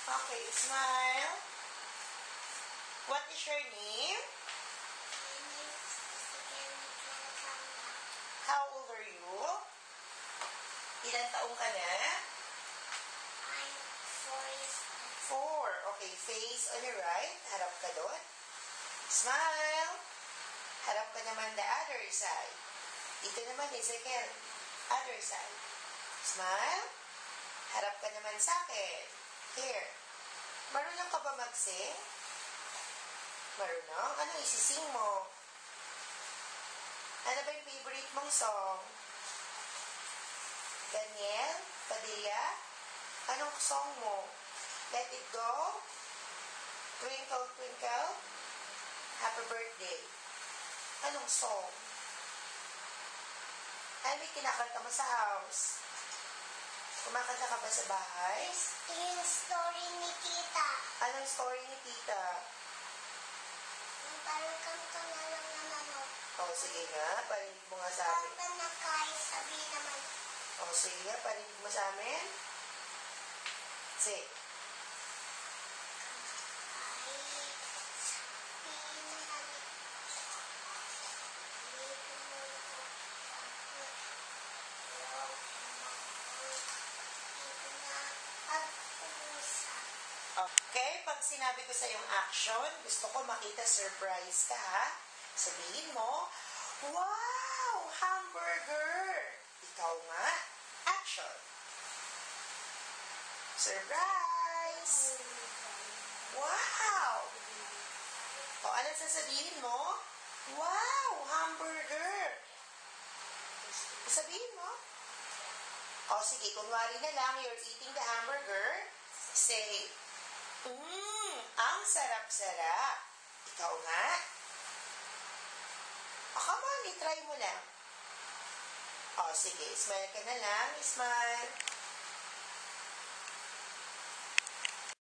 Okay, smile. What is your name? How old are you? Ilan taong ka na? I'm 4 years Four. old. Okay, face on your right. Harap ka doon. Smile. Harap ka naman the other side. Dito naman, Ezekiel. Other side. Smile. Harap ka naman sa akin. Here. Marunong ka ba mag-sing? Marunong? Anong isising mo? Ano ba yung favorite mong song? Daniel? Padilla? Anong song mo? Let It Go? Twinkle, Twinkle? Happy Birthday? Anong song? Ay, may kinakanta mo sa house. Kumakanta ka ba sa bahay? Yung story ni Tita. Anong story ni Tita? Yung parang kanto na lang naman o. O, sige nga. Parinig mo nga sa amin. Kanta na kahit sabi naman. O, sige nga. Parinig mo sa amin. Sige. Kahit sabi naman. Dito mo ko kapag loob mo. Dito na pag-uusap. Okay, pag sinabi ko sa yung action, gusto ko makita surprise ka, ha? Sabihin mo, wow, hamburger! Ikaw nga, action! Surprise! Wow! O, anong sasabihin mo? Wow, hamburger! Sabihin mo. O, sige, kunwari na lang, you're eating the hamburger. Say, ang sarap-sarap. Ikaw nga. O, come on, itry mo lang. O, sige, smile ka na lang. Smile.